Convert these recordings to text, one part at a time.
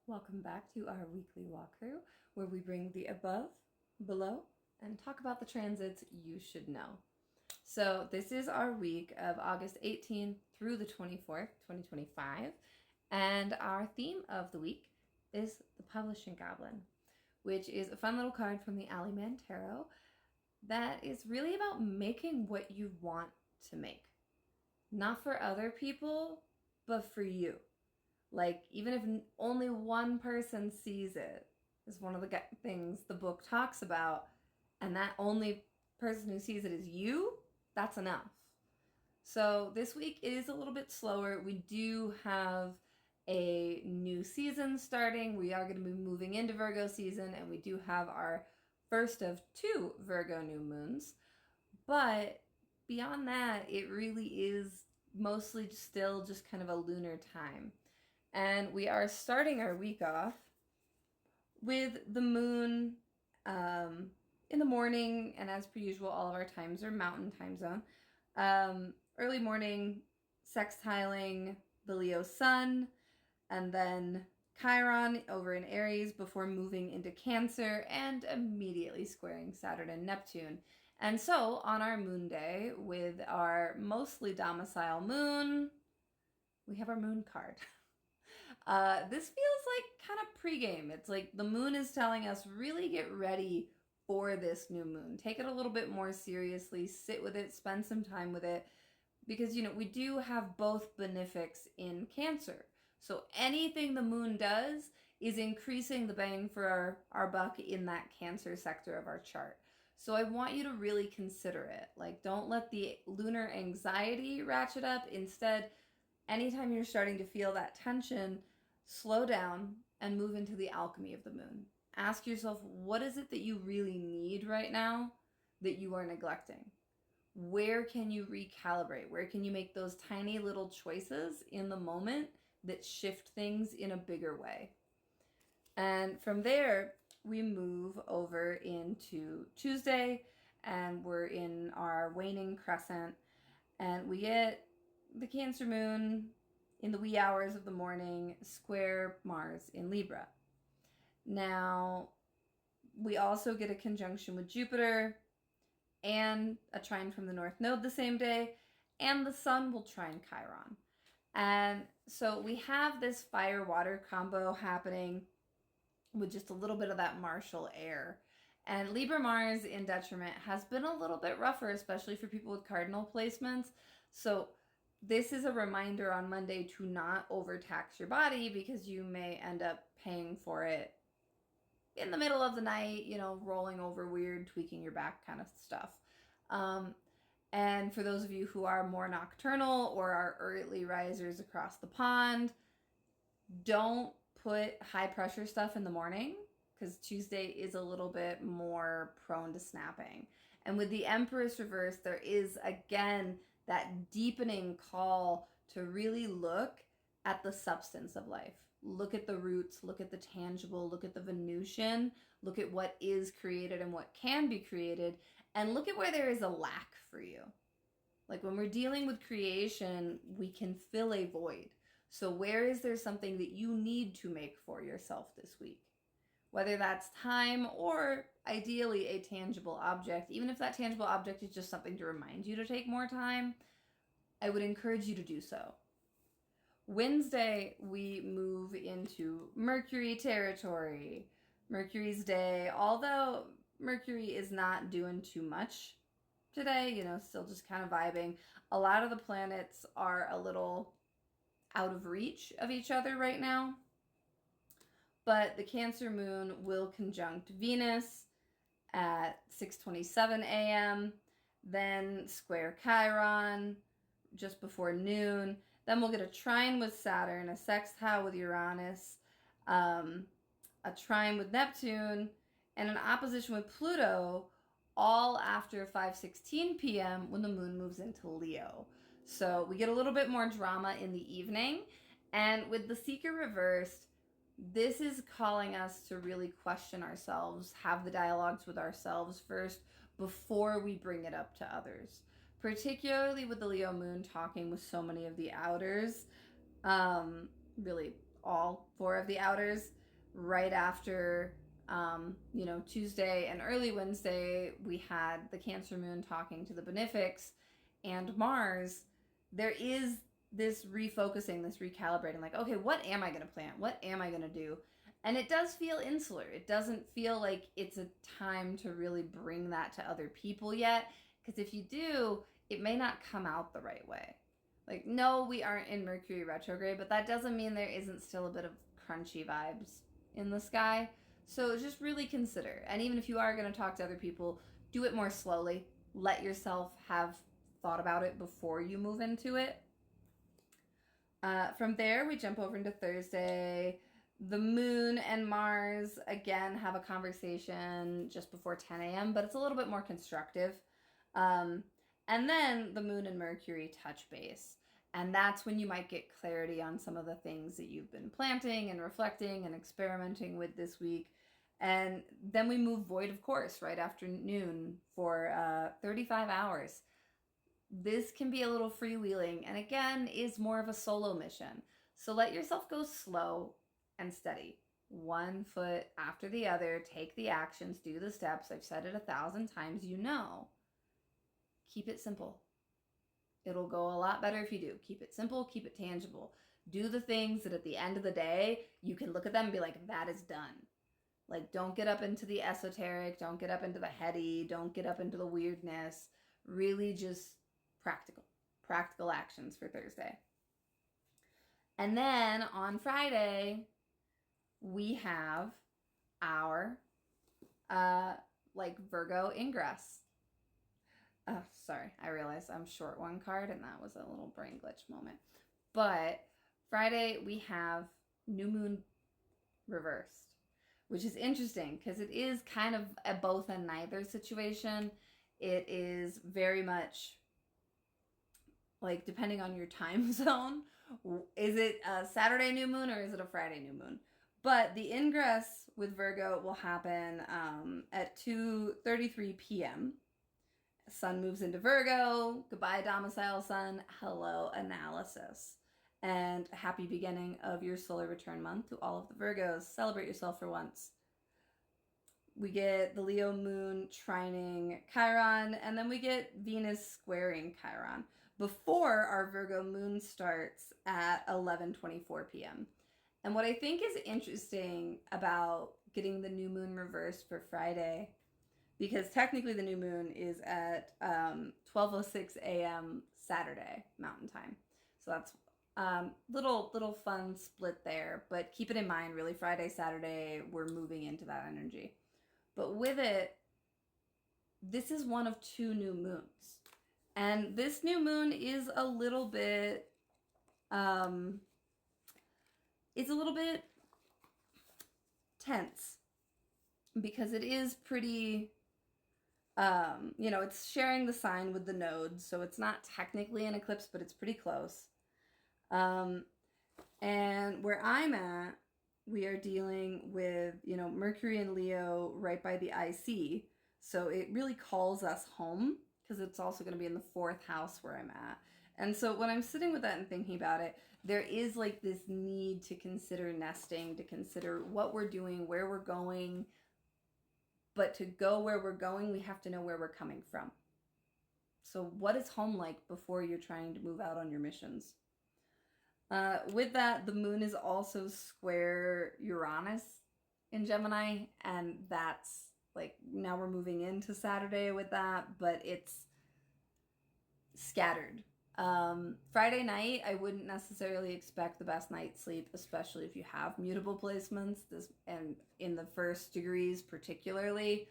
Welcome back to our weekly walkthrough where we bring the above, below, and talk about the transits you should know. So this is our week of August 18th through the 24th, 2025, and our theme of the week is the Publishing Goblin, which is a fun little card from the Alleyman Tarot that is really about making what you want to make. Not for other people, but for you. Like, even if only one person sees it, is one of the things the book talks about, and that only person who sees it is you, that's enough. So this week it is a little bit slower. We do have a new season starting. We are going to be moving into Virgo season, and we do have our first of 2 Virgo new moons. But beyond that, it really is mostly still just kind of a lunar time. And we are starting our week off with the moon in the morning, and as per usual, all of our times are mountain time zone. Early morning, sextiling the Leo sun, and then Chiron over in Aries before moving into Cancer and immediately squaring Saturn and Neptune. And so on our moon day, with our mostly domicile moon, we have our moon card. This feels like kind of pregame. It's like the moon is telling us really get ready for this new moon. Take it a little bit more seriously, sit with it, spend some time with it, because, we do have both benefics in Cancer. So anything the moon does is increasing the bang for our buck in that Cancer sector of our chart. So I want you to really consider it. Like, don't let the lunar anxiety ratchet up. Instead, anytime you're starting to feel that tension, slow down and move into the alchemy of the moon. Ask yourself, what is it that you really need right now that you are neglecting? Where can you recalibrate? Where can you make those tiny little choices in the moment that shift things in a bigger way? And from there, we move over into Tuesday, and we're in our waning crescent, and we get the Cancer moon in the wee hours of the morning square Mars in Libra. Now, we also get a conjunction with Jupiter and a trine from the North Node the same day, and the Sun will trine Chiron. And so we have this fire-water combo happening with just a little bit of that martial air. And Libra Mars in detriment has been a little bit rougher, especially for people with cardinal placements. So this is a reminder on Monday to not overtax your body, because you may end up paying for it in the middle of the night, rolling over weird, tweaking your back kind of stuff. And for those of you who are more nocturnal or are early risers across the pond, don't put high pressure stuff in the morning, because Tuesday is a little bit more prone to snapping. And with the Empress reverse, there is again that deepening call to really look at the substance of life. Look at the roots, look at the tangible, look at the Venusian, look at what is created and what can be created, and look at where there is a lack for you. Like, when we're dealing with creation, we can fill a void. So where is there something that you need to make for yourself this week? Whether that's time or ideally a tangible object, even if that tangible object is just something to remind you to take more time, I would encourage you to do so. Wednesday, we move into Mercury territory. Mercury's day, although Mercury is not doing too much today, still just kind of vibing. A lot of the planets are a little out of reach of each other right now. But the Cancer moon will conjunct Venus at 6:27 a.m., then square Chiron just before noon. Then we'll get a trine with Saturn, a sextile with Uranus, a trine with Neptune, and an opposition with Pluto, all after 5:16 p.m. when the moon moves into Leo. So we get a little bit more drama in the evening. And with the Seeker reversed, this is calling us to really question ourselves, have the dialogues with ourselves first before we bring it up to others. Particularly with the Leo moon talking with so many of the outers, really all 4 of the outers right after, Tuesday and early Wednesday, we had the Cancer moon talking to the benefics and Mars. There is this refocusing, this recalibrating, like, okay, what am I going to plant? What am I going to do? And it does feel insular. It doesn't feel like it's a time to really bring that to other people yet. Because if you do, it may not come out the right way. Like, no, we aren't in Mercury retrograde, but that doesn't mean there isn't still a bit of crunchy vibes in the sky. So just really consider. And even if you are going to talk to other people, do it more slowly. Let yourself have thought about it before you move into it. From there, we jump over into Thursday. The moon and Mars, again, have a conversation just before 10 a.m., but it's a little bit more constructive. And then the moon and Mercury touch base. And that's when you might get clarity on some of the things that you've been planting and reflecting and experimenting with this week. And then we move void of course right after noon for 35 hours. This can be a little freewheeling and again is more of a solo mission. So let yourself go slow and steady. 1 foot after the other. Take the actions, do the steps. I've said it 1,000 times, Keep it simple. It'll go a lot better if you do. Keep it simple, keep it tangible. Do the things that at the end of the day, you can look at them and be like, that is done. Like, don't get up into the esoteric, don't get up into the heady, don't get up into the weirdness. Really just practical actions for Thursday. And then on Friday, we have our Virgo ingress. Oh, sorry, I realized I'm short 1 card and that was a little brain glitch moment. But Friday we have new moon reversed, which is interesting because it is kind of a both and neither situation. It is very much like depending on your time zone. Is it a Saturday new moon or is it a Friday new moon? But the ingress with Virgo will happen at 2:33 p.m. Sun moves into Virgo. Goodbye, domicile sun. Hello, analysis. And a happy beginning of your solar return month to all of the Virgos. Celebrate yourself for once. We get the Leo moon trining Chiron, and then we get Venus squaring Chiron before our Virgo moon starts at 11:24 p.m. And what I think is interesting about getting the new moon reversed for Friday, because technically the new moon is at 12:06 a.m. Saturday Mountain Time. So that's little fun split there. But keep it in mind, really, Friday, Saturday, we're moving into that energy. But with it, this is one of 2 new moons. And this new moon is a little bit, tense. Because it is pretty... it's sharing the sign with the nodes, so it's not technically an eclipse, but it's pretty close. And where I'm at, we are dealing with, Mercury and Leo right by the IC. So it really calls us home because it's also going to be in the 4th house where I'm at. And so when I'm sitting with that and thinking about it, there is like this need to consider nesting, to consider what we're doing, where we're going. But to go where we're going, we have to know where we're coming from. So what is home like before you're trying to move out on your missions? With that, the moon is also square Uranus in Gemini, and that's like, now we're moving into Saturday with that, but it's scattered. Friday night, I wouldn't necessarily expect the best night's sleep, especially if you have mutable placements. And in the 1st degrees particularly,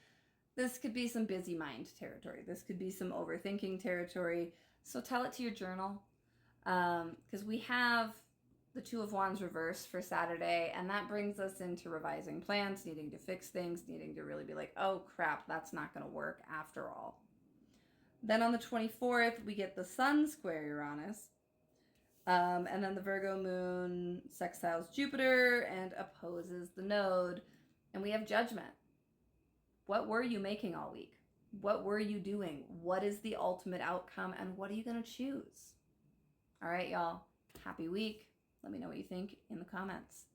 this could be some busy mind territory. This could be some overthinking territory. So tell it to your journal. Because we have the 2 of Wands reversed for Saturday, and that brings us into revising plans, needing to fix things, needing to really be like, oh crap, that's not going to work after all. Then on the 24th, we get the Sun square Uranus. And then the Virgo moon sextiles Jupiter and opposes the node. And we have judgment. What were you making all week? What were you doing? What is the ultimate outcome? And what are you going to choose? All right, y'all. Happy week. Let me know what you think in the comments.